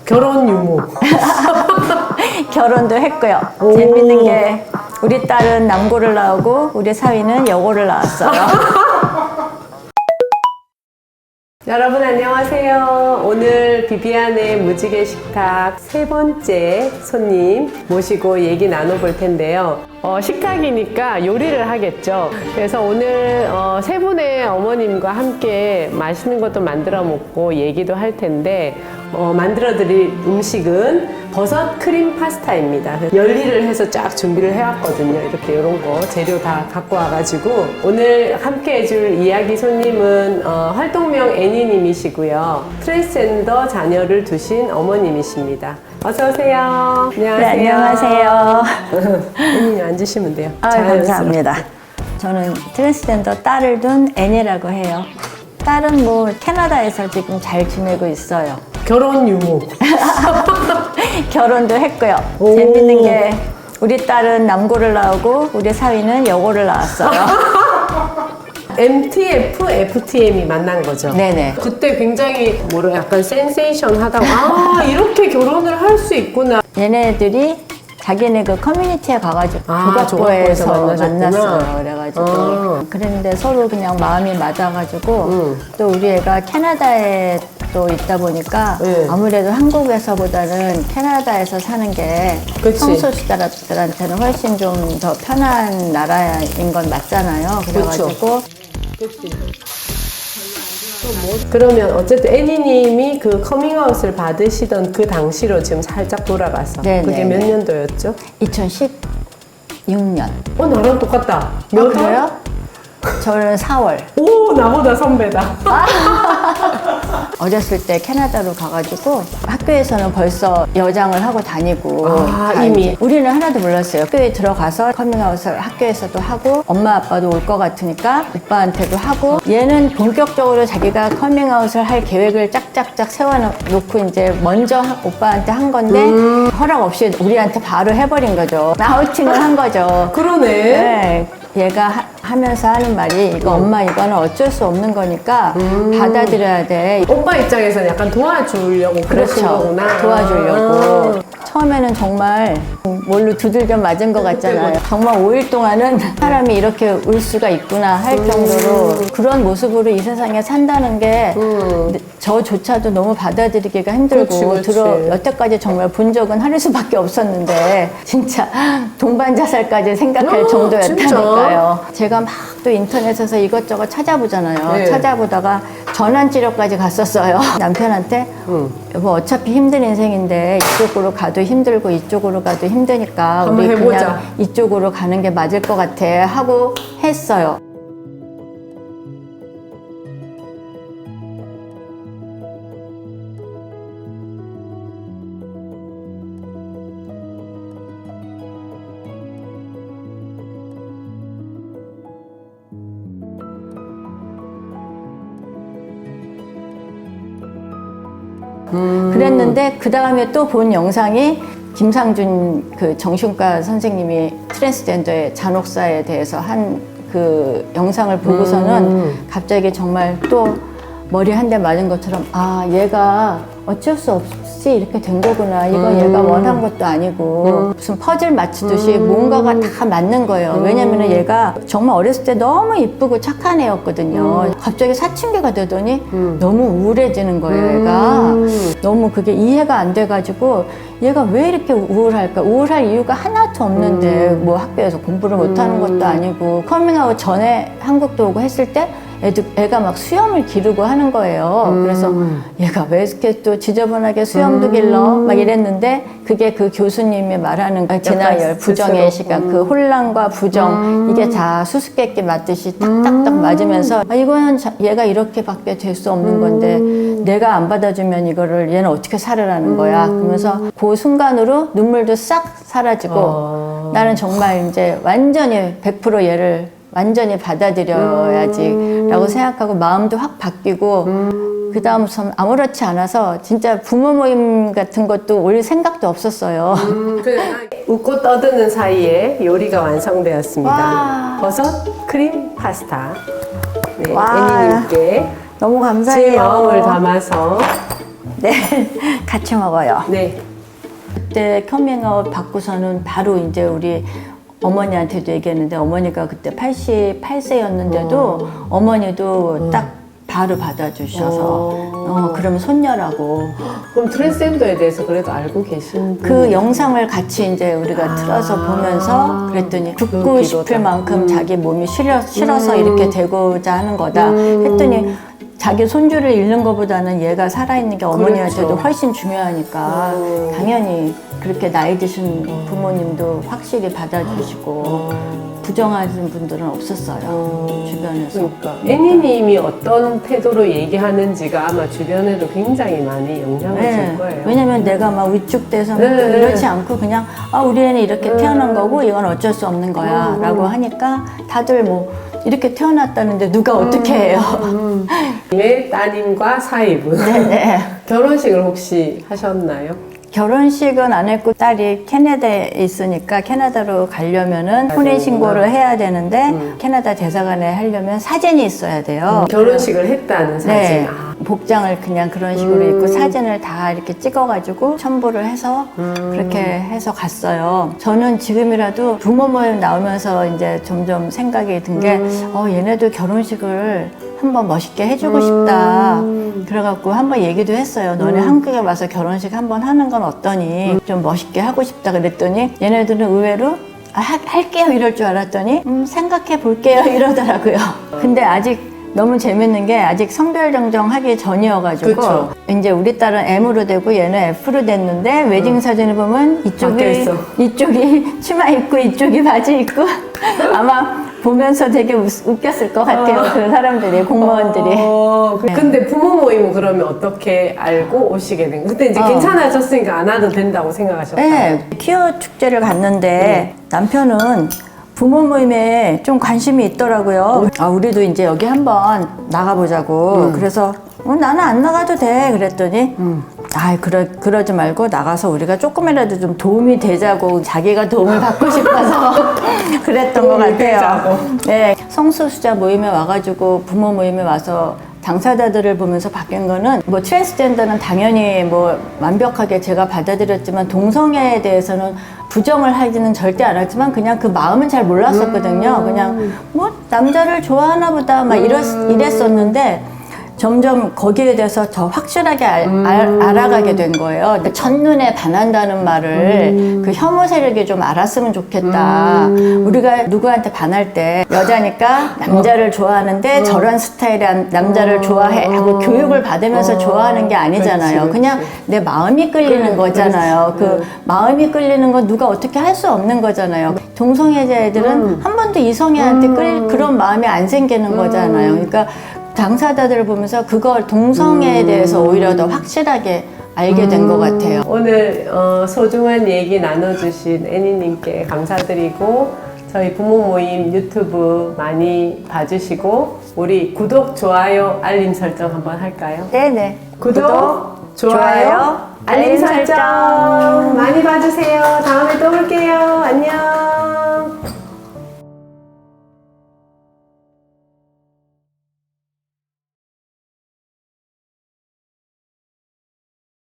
결혼 유무. 결혼도 했고요. 재밌는 게 우리 딸은 남고를 나오고 우리 사위는 여고를 나왔어요. 여러분 안녕하세요. 오늘 비비안의 무지개 식탁 세 번째 손님 모시고 얘기 나눠볼 텐데요. 식탁이니까 요리를 하겠죠. 그래서 오늘 세 분의 어머님과 함께 맛있는 것도 만들어 먹고 얘기도 할 텐데 만들어 드릴 음식은 버섯 크림 파스타입니다. 열일을 해서 쫙 준비를 해왔거든요. 이렇게 이런 거 재료 다 갖고 와가지고 오늘 함께 해줄 이야기 손님은 활동명 애니님이시고요. 트랜스젠더 자녀를 두신 어머님이십니다. 어서 오세요. 안녕하세요. 네, 안녕하세요. 애니님 앉으시면 돼요. 감사합니다. 저는 트랜스젠더 딸을 둔 애니라고 해요. 딸은 뭐 캐나다에서 지금 잘 지내고 있어요. 결혼 유무. 결혼도 했고요. 재밌는 게 우리 딸은 남고를 나오고 우리 사위는 여고를 나왔어요. MTF, FTM이 만난 거죠. 네네. 그때 굉장히 약간 센세이션 하다가 이렇게 결혼을 할 수 있구나. 얘네들이 자기네 그 커뮤니티에 가가지고 조각부에서 만났어요. 그래가지고 그랬는데 서로 그냥 마음이 맞아가지고 또 우리 애가 캐나다에 또 있다 보니까 아무래도 한국에서보다는 캐나다에서 사는 게 성소수자들한테는 훨씬 좀 더 편한 나라인 건 맞잖아요. 그래가지고 그러면 어쨌든 애니님이 그 커밍아웃을 받으시던 그 당시로 지금 살짝 돌아가서 그게 몇 년도였죠? 2016년. 나랑 똑같다. 몇 월? 그래요? 저는 4월. 오, 나보다 선배다. 어렸을 때 캐나다로 가가지고 학교에서는 벌써 여장을 하고 다니고 이미 우리는 하나도 몰랐어요. 학교에 들어가서 커밍아웃을 학교에서도 하고 엄마 아빠도 올 것 같으니까 오빠한테도 하고 얘는 본격적으로 자기가 커밍아웃을 할 계획을 짝짝짝 세워놓고 이제 먼저 오빠한테 한 건데 허락 없이 우리한테 바로 해버린 거죠. 아우팅을 한 거죠. 그러네. 네. 얘가 하면서 하는 말이 이거 엄마 이거는 어쩔 수 없는 거니까 받아들여야 돼. 오빠 입장에서는 약간 도와주려고 그러신 거구나. 도와주려고. 처음에는 정말 뭘로 두들겨 맞은 것 같잖아요. 정말 5일 동안은 사람이 이렇게 울 수가 있구나 할 정도로 그런 모습으로 이 세상에 산다는 게 저조차도 너무 받아들이기가 힘들고 여태까지 정말 본 적은 하루 수밖에 없었는데 진짜 동반 자살까지 생각할 정도였다니까요. 제가 막 또 인터넷에서 이것저것 찾아보잖아요. 찾아보다가 전환치료까지 갔었어요. 남편한테 여보 어차피 힘든 인생인데 이쪽으로 가도 힘들고 이쪽으로 가도 힘드니까 우리 그냥 이쪽으로 가는 게 맞을 것 같아 하고 했어요. 그랬는데 그 다음에 또 본 영상이 김상준 그 정신과 선생님이 트랜스젠더의 잔혹사에 대해서 한 그 영상을 보고서는 갑자기 정말 또 머리 한 대 맞은 것처럼 얘가 어쩔 수 없이 이렇게 된 거구나. 이건 얘가 원한 것도 아니고 무슨 퍼즐 맞추듯이 뭔가가 다 맞는 거예요. 왜냐면은 얘가 정말 어렸을 때 너무 이쁘고 착한 애였거든요. 갑자기 사춘기가 되더니 너무 우울해지는 거예요. 얘가 너무 그게 이해가 안 돼가지고 얘가 왜 이렇게 우울할까? 우울할 이유가 하나도 없는데 뭐 학교에서 공부를 못하는 것도 아니고 커밍아웃 전에 한국도 오고 했을 때 애가 막 수염을 기르고 하는 거예요. 그래서 얘가 왜 이렇게 또 지저분하게 수염도 길러? 막 이랬는데 그게 그 교수님이 말하는 진화열, 부정의 시각, 그 혼란과 부정 이게 다 수수께끼 맞듯이 탁탁탁 맞으면서 이거는 얘가 이렇게밖에 될 수 없는 건데 내가 안 받아주면 이거를 얘는 어떻게 살으라는 거야. 그러면서 그 순간으로 눈물도 싹 사라지고 나는 정말 이제 완전히 100% 얘를 완전히 받아들여야지 라고 생각하고 마음도 확 바뀌고 그 다음부터 아무렇지 않아서 진짜 부모 모임 같은 것도 올 생각도 없었어요. 웃고 떠드는 사이에 요리가 완성되었습니다. 와. 버섯 크림 파스타. 네, 와. 애니님께 너무 감사해요. 제 마음을 담아서 네, 같이 먹어요. 네. 그때 커밍아웃 받고서는 바로 이제 우리 어머니한테도 얘기했는데 어머니가 그때 88세였는데도 어머니도 딱 바로 받아주셔서 그러면 손녀라고 그럼 트랜스젠더에 대해서 그래도 알고 계신 그 영상을 같이 이제 우리가 틀어서 보면서 그랬더니 죽고 싶을 만큼 자기 몸이 싫어서 이렇게 되고자 하는 거다 했더니 자기 손주를 잃는 것보다는 얘가 살아있는 게 어머니한테도 그렇죠. 훨씬 중요하니까 당연히 그렇게 나이 드신 부모님도 확실히 받아주시고 부정하는 분들은 없었어요. 주변에서. 그러니까 애니님이 어떤 태도로 얘기하는지가 아마 주변에도 굉장히 많이 영향을 줄 거예요. 왜냐면 내가 막 위축돼서 네, 이렇지 않고 그냥 우리 애는 이렇게 태어난 거고 이건 어쩔 수 없는 거야 라고 하니까 다들 뭐 이렇게 태어났다는데 누가 어떻게 해요. 의 따님과 사위분. 네네. 결혼식을 혹시 하셨나요? 결혼식은 안 했고 딸이 캐나다에 있으니까 캐나다로 가려면은 혼인신고를 해야 되는데 캐나다 대사관에 하려면 사진이 있어야 돼요. 결혼식을 했다는 사진. 네. 복장을 그냥 그런 식으로 입고 사진을 다 이렇게 찍어가지고 첨부를 해서 그렇게 해서 갔어요. 저는 지금이라도 부모 모임 나오면서 이제 점점 생각이 든 게 얘네도 결혼식을 한번 멋있게 해주고 싶다. 그래갖고 한번 얘기도 했어요. 너네 한국에 와서 결혼식 한번 하는 건 어떠니? 좀 멋있게 하고 싶다 그랬더니 얘네들은 의외로 할게요 이럴 줄 알았더니 생각해 볼게요 이러더라고요. 근데 아직 너무 재밌는 게 아직 성별 정정하기 전이어가지고 그쵸. 이제 우리 딸은 M으로 되고 얘는 F로 됐는데 웨딩 사진을 보면 이쪽이 치마 입고 이쪽이 바지 입고 아마 보면서 되게 웃겼을 것 같아요. 그 사람들이 공무원들이. 근데 부모 모임은 그러면 어떻게 알고 오시게 된 거예요? 그때 이제 괜찮아졌으니까 안 와도 된다고 생각하셨어요? 네, 퀴어 축제를 갔는데 남편은 부모 모임에 좀 관심이 있더라고요. 우리도 이제 여기 한번 나가보자고. 그래서 나는 안 나가도 돼. 그랬더니 그러지 말고 나가서 우리가 조금이라도 좀 도움이 되자고 자기가 도움을 받고 싶어서 그랬던 것 같아요. 되자고. 네, 성소수자 모임에 와가지고 부모 모임에 와서 당사자들을 보면서 바뀐 거는 뭐 트랜스젠더는 당연히 뭐 완벽하게 제가 받아들였지만 동성애에 대해서는 부정을 하지는 절대 안 했지만 그냥 그 마음은 잘 몰랐었거든요. 그냥 뭐 남자를 좋아하나 보다 막 이랬었는데 점점 거기에 대해서 더 확실하게 알아가게 된 거예요. 그러니까 첫눈에 반한다는 말을 그 혐오 세력이 좀 알았으면 좋겠다. 우리가 누구한테 반할 때 여자니까 남자를 좋아하는데 저런 스타일의 남자를 좋아해 하고 교육을 받으면서 좋아하는 게 아니잖아요. 그렇지. 그냥 내 마음이 끌리는 거잖아요. 그 마음이 끌리는 건 누가 어떻게 할 수 없는 거잖아요. 동성애자 애들은 한 번도 이성애한테 그런 마음이 안 생기는 거잖아요. 그러니까 당사자들을 보면서 그걸 동성애에 대해서 오히려 더 확실하게 알게 된 것 같아요. 오늘 소중한 얘기 나눠주신 애니님께 감사드리고 저희 부모 모임 유튜브 많이 봐주시고 우리 구독, 좋아요, 알림 설정 한번 할까요? 네네. 구독, 좋아요, 알림 설정 많이 봐주세요. 다음에 또 올게요.